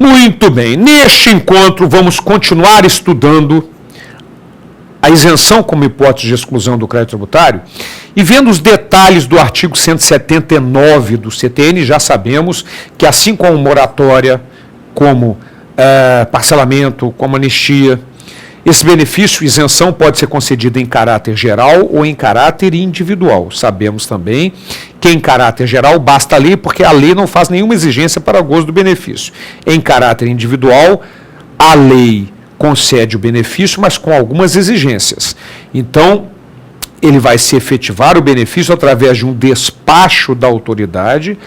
Muito bem, neste encontro vamos continuar estudando a isenção como hipótese de exclusão do crédito tributário e vendo os detalhes do artigo 179 do CTN. Já sabemos que assim como moratória, como parcelamento, como anistia, esse benefício, isenção, pode ser concedido em caráter geral ou em caráter individual. Sabemos também que em caráter geral basta a lei, porque a lei não faz nenhuma exigência para gozo do benefício. Em caráter individual, a lei concede o benefício, mas com algumas exigências. Então, ele vai se efetivar o benefício através de um despacho da autoridade,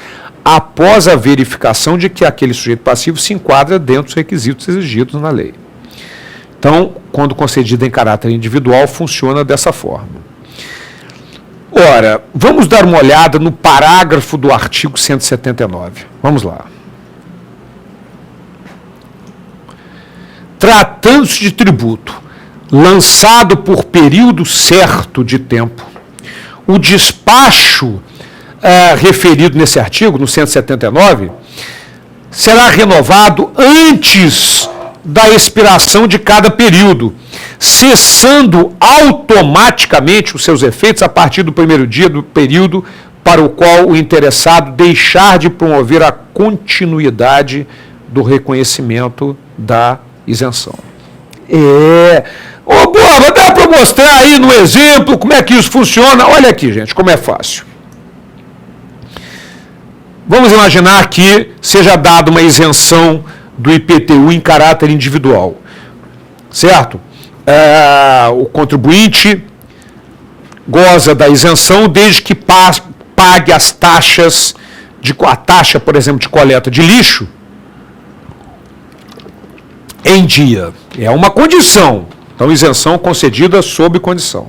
após a verificação de que aquele sujeito passivo se enquadra dentro dos requisitos exigidos na lei. Então, quando concedido em caráter individual, funciona dessa forma. Ora, vamos dar uma olhada no parágrafo do artigo 179. Vamos lá. Tratando-se de tributo lançado por período certo de tempo, o despacho referido nesse artigo, no 179, será renovado antes da expiração de cada período, cessando automaticamente os seus efeitos a partir do primeiro dia do período para o qual o interessado deixar de promover a continuidade do reconhecimento da isenção. Ô, Boba, dá para mostrar aí no exemplo como é que isso funciona? Olha aqui, gente, como é fácil. Vamos imaginar que seja dada uma isenção do IPTU em caráter individual, certo? O contribuinte goza da isenção desde que pague as taxas, a taxa, por exemplo, de coleta de lixo em dia. É uma condição. Então, isenção concedida sob condição.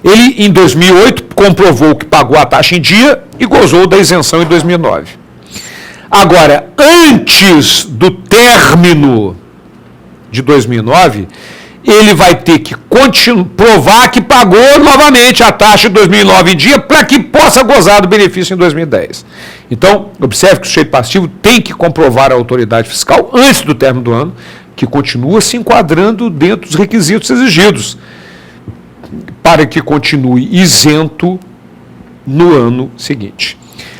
Ele, em 2008, comprovou que pagou a taxa em dia e gozou da isenção em 2009. Agora, antes do término de 2009, ele vai ter que provar que pagou novamente a taxa de 2009 em dia para que possa gozar do benefício em 2010. Então, observe que o sujeito passivo tem que comprovar à autoridade fiscal, antes do término do ano, que continua se enquadrando dentro dos requisitos exigidos, para que continue isento no ano seguinte.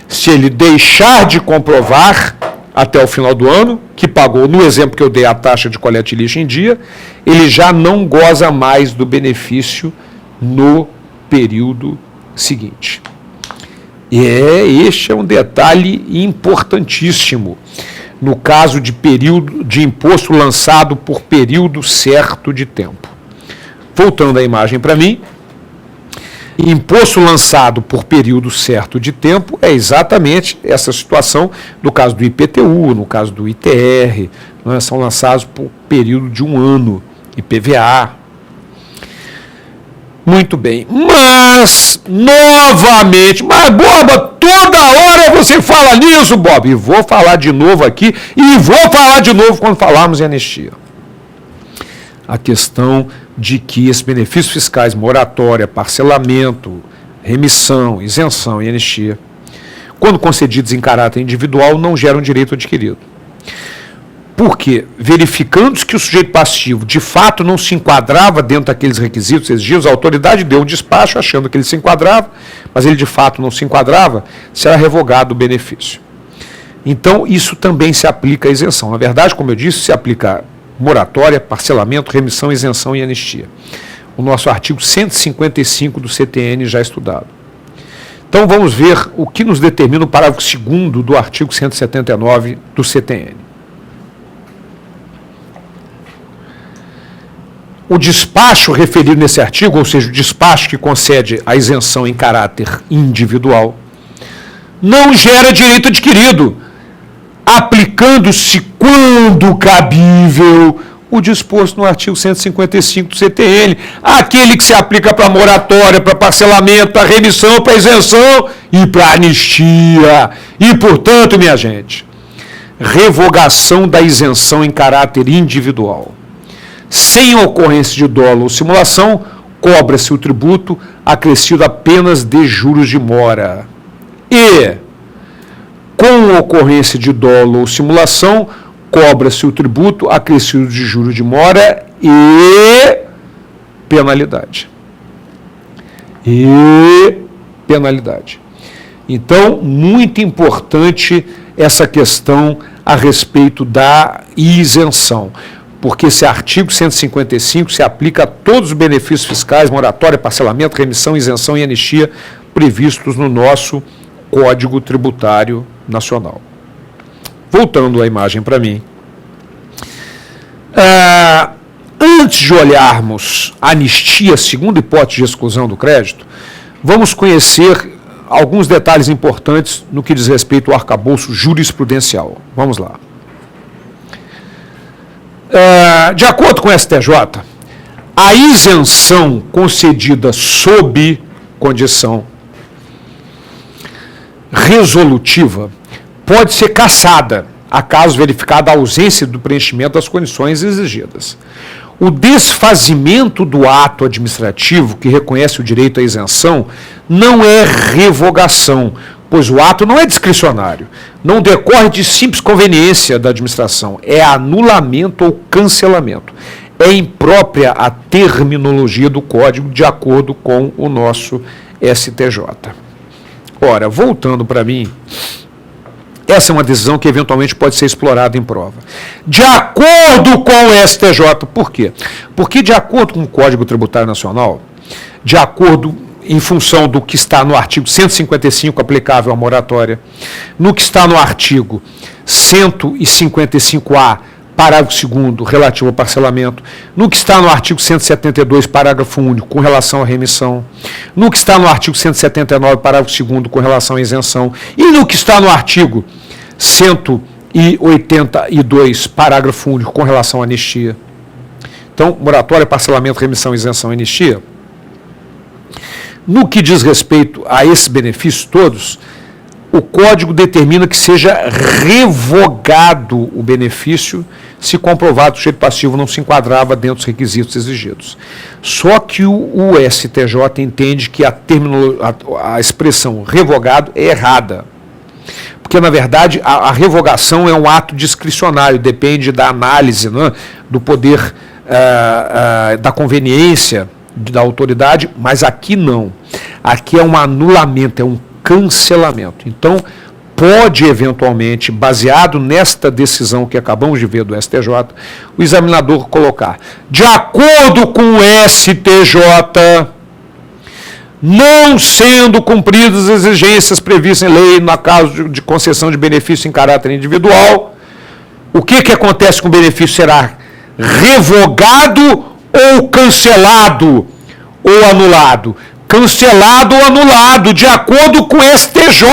Se ele deixar de comprovar até o final do ano, que pagou, no exemplo que eu dei, a taxa de coleta de lixo em dia, ele já não goza mais do benefício no período seguinte. Este é um detalhe importantíssimo no caso de período de imposto lançado por período certo de tempo. Voltando a imagem para mim, imposto lançado por período certo de tempo é exatamente essa situação no caso do IPTU, no caso do ITR, são lançados por período de um ano, IPVA. Muito bem, mas, novamente, Boba, toda hora você fala nisso, Bob, e vou falar de novo aqui, e vou falar de novo quando falarmos em anistia. A questão de que esses benefícios fiscais, moratória, parcelamento, remissão, isenção e anistia, quando concedidos em caráter individual, não geram direito adquirido. Porque, verificando-se que o sujeito passivo de fato não se enquadrava dentro daqueles requisitos exigidos, a autoridade deu um despacho achando que ele se enquadrava, mas ele de fato não se enquadrava, será revogado o benefício. Então, isso também se aplica à isenção. Na verdade, como eu disse, se aplica moratória, parcelamento, remissão, isenção e anistia. O nosso artigo 155 do CTN já estudado. Então, vamos ver o que nos determina o parágrafo 2º do artigo 179 do CTN. O despacho referido nesse artigo, ou seja, o despacho que concede a isenção em caráter individual, não gera direito adquirido, aplicando-se, quando cabível, o disposto no artigo 155 do CTN, aquele que se aplica para moratória, para parcelamento, para remissão, para isenção e para anistia. E, portanto, minha gente, revogação da isenção em caráter individual. Sem ocorrência de dolo ou simulação, cobra-se o tributo acrescido apenas de juros de mora. E, Com ocorrência de dolo ou simulação, cobra-se o tributo acrescido de juros de mora e penalidade. Então, muito importante essa questão a respeito da isenção, porque esse artigo 155 se aplica a todos os benefícios fiscais, moratória, parcelamento, remissão, isenção e anistia previstos no nosso Código Tributário Nacional. Voltando a imagem para mim. Antes de olharmos a anistia, segunda hipótese de exclusão do crédito, vamos conhecer alguns detalhes importantes no que diz respeito ao arcabouço jurisprudencial. Vamos lá. De acordo com o STJ, a isenção concedida sob condição resolutiva pode ser cassada, acaso verificada a ausência do preenchimento das condições exigidas. O desfazimento do ato administrativo que reconhece o direito à isenção não é revogação, pois o ato não é discricionário, não decorre de simples conveniência da administração, é anulamento ou cancelamento. É imprópria a terminologia do Código de acordo com o nosso STJ. Ora, voltando para mim, essa é uma decisão que eventualmente pode ser explorada em prova. De acordo com o STJ, por quê? Porque de acordo com o Código Tributário Nacional, de acordo em função do que está no artigo 155 aplicável à moratória, no que está no artigo 155A, parágrafo 2º, relativo ao parcelamento, no que está no artigo 172, parágrafo único, com relação à remissão, no que está no artigo 179, parágrafo 2º, com relação à isenção, e no que está no artigo 182, parágrafo único, com relação à anistia. Então, moratória, parcelamento, remissão, isenção e anistia. No que diz respeito a esses benefícios todos, o Código determina que seja revogado o benefício se comprovado que o sujeito passivo não se enquadrava dentro dos requisitos exigidos. Só que o STJ entende que a expressão revogado é errada. Porque, na verdade, a revogação é um ato discricionário, depende da análise, né, do poder, da conveniência da autoridade, mas aqui não. Aqui é um anulamento, é um cancelamento. Então, pode eventualmente, baseado nesta decisão que acabamos de ver do STJ, o examinador colocar, de acordo com o STJ, não sendo cumpridas as exigências previstas em lei no caso de concessão de benefício em caráter individual, o que acontece com o benefício? Será revogado ou cancelado ou anulado? Cancelado ou anulado, de acordo com o STJ.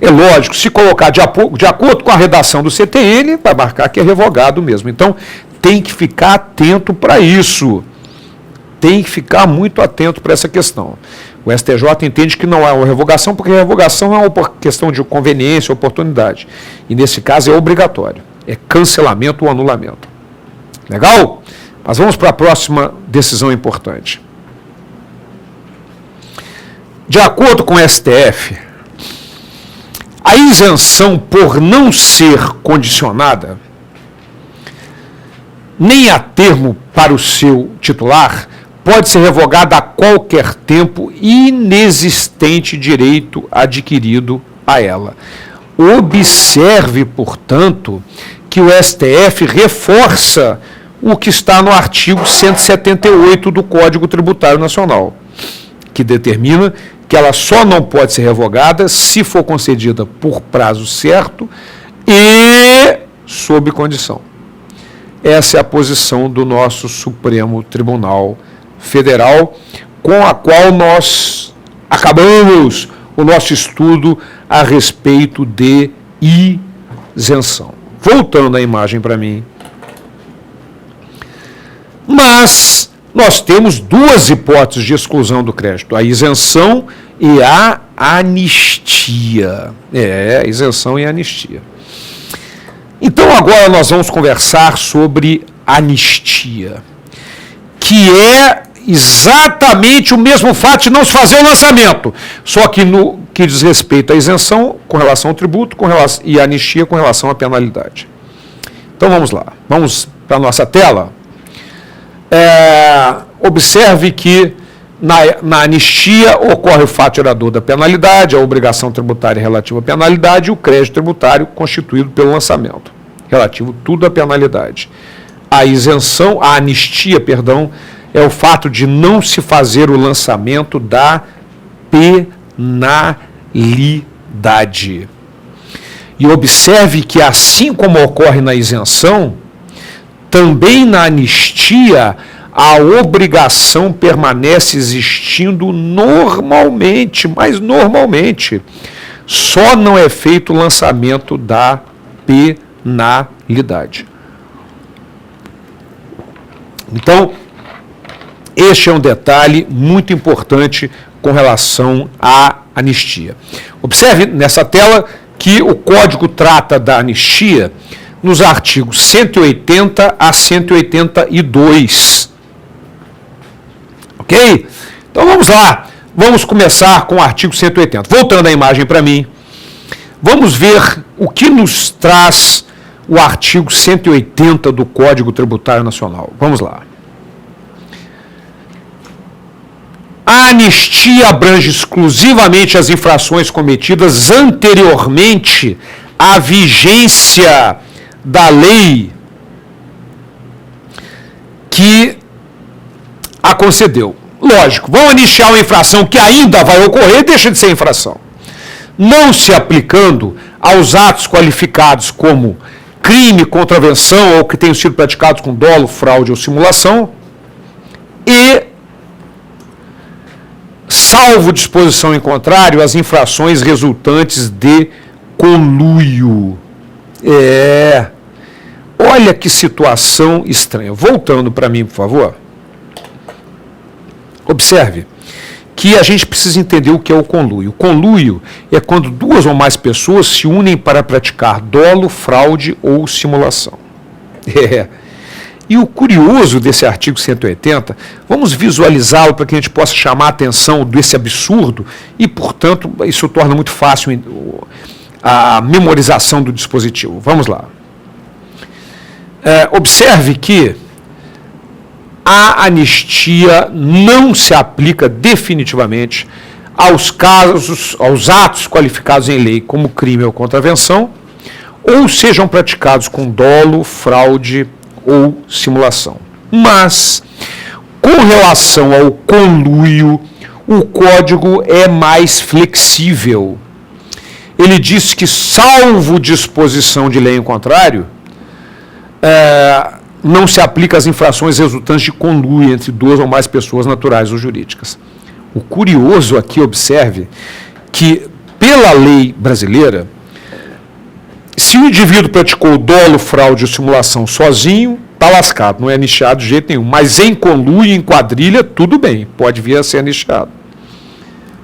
É lógico, se colocar de acordo com a redação do CTN, vai marcar que é revogado mesmo. Então, tem que ficar atento para isso. Tem que ficar muito atento para essa questão. O STJ entende que não é uma revogação, porque a revogação é uma questão de conveniência, oportunidade. E, nesse caso, é obrigatório. É cancelamento ou anulamento. Legal? Mas vamos para a próxima decisão importante. De acordo com o STF, a isenção por não ser condicionada, nem a termo para o seu titular, pode ser revogada a qualquer tempo, inexistente direito adquirido a ela. Observe, portanto, que o STF reforça o que está no artigo 178 do Código Tributário Nacional, que determina que ela só não pode ser revogada se for concedida por prazo certo e sob condição. Essa é a posição do nosso Supremo Tribunal Federal, com a qual nós acabamos o nosso estudo a respeito de isenção. Voltando a imagem para mim. Mas nós temos duas hipóteses de exclusão do crédito, a isenção e a anistia. Isenção e anistia. Então agora nós vamos conversar sobre anistia, que é exatamente o mesmo fato de não se fazer o lançamento, só que no que diz respeito à isenção com relação ao tributo e à anistia com relação à penalidade. Então vamos lá, vamos para a nossa tela. Observe que na anistia ocorre o fato gerador da penalidade, a obrigação tributária relativa à penalidade e o crédito tributário constituído pelo lançamento, relativo tudo à penalidade. A isenção, a anistia, perdão, é o fato de não se fazer o lançamento da penalidade. E observe que, assim como ocorre na isenção, também na anistia, a obrigação permanece existindo normalmente, mas normalmente. Só não é feito o lançamento da penalidade. Então, este é um detalhe muito importante com relação à anistia. Observe nessa tela que o Código trata da anistia nos artigos 180 a 182. Ok? Então vamos lá. Vamos começar com o artigo 180. Voltando a imagem para mim, vamos ver o que nos traz o artigo 180 do Código Tributário Nacional. Vamos lá. A anistia abrange exclusivamente as infrações cometidas anteriormente à vigência da lei que a concedeu. Lógico, vão anistiar uma infração que ainda vai ocorrer, deixa de ser infração. Não se aplicando aos atos qualificados como crime, contravenção ou que tenham sido praticados com dolo, fraude ou simulação e, salvo disposição em contrário, as infrações resultantes de conluio. Olha que situação estranha. Voltando para mim, por favor. Observe que a gente precisa entender o que é o conluio. O conluio é quando duas ou mais pessoas se unem para praticar dolo, fraude ou simulação. E o curioso desse artigo 180, vamos visualizá-lo para que a gente possa chamar a atenção desse absurdo e, portanto, isso torna muito fácil a memorização do dispositivo. Vamos lá. Observe que a anistia não se aplica definitivamente aos atos qualificados em lei como crime ou contravenção, ou sejam praticados com dolo, fraude ou simulação. Mas, com relação ao conluio, o Código é mais flexível. Ele diz que, salvo disposição de lei em contrário, não se aplica às infrações resultantes de conluio entre duas ou mais pessoas naturais ou jurídicas. O curioso aqui, observe, que pela lei brasileira, se o indivíduo praticou dolo, fraude ou simulação sozinho, está lascado, não é anistiado de jeito nenhum. Mas em conluio, em quadrilha, tudo bem, pode vir a ser anistiado.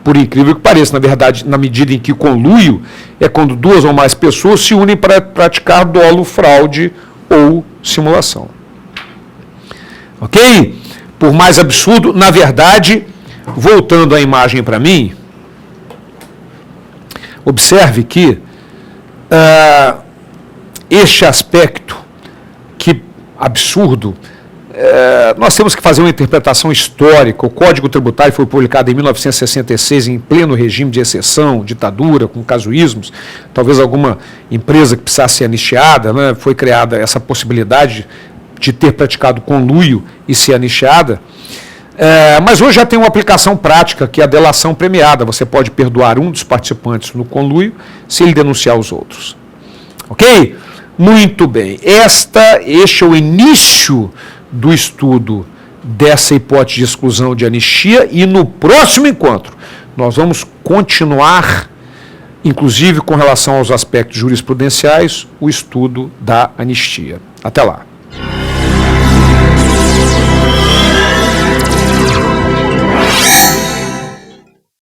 Por incrível que pareça, na verdade, na medida em que conluio é quando duas ou mais pessoas se unem para praticar dolo, fraude ou simulação. Ok? Por mais absurdo, na verdade, voltando a imagem para mim, observe que este aspecto, que absurdo, nós temos que fazer uma interpretação histórica. O Código Tributário foi publicado em 1966, em pleno regime de exceção, ditadura, com casuísmos. Talvez alguma empresa que precisasse ser anistiada, né? Foi criada essa possibilidade de ter praticado conluio e ser anistiada. Mas hoje já tem uma aplicação prática, que é a delação premiada. Você pode perdoar um dos participantes no conluio se ele denunciar os outros. Ok? Muito bem. Este é o início do estudo dessa hipótese de exclusão de anistia, e no próximo encontro nós vamos continuar, inclusive com relação aos aspectos jurisprudenciais, o estudo da anistia. Até lá.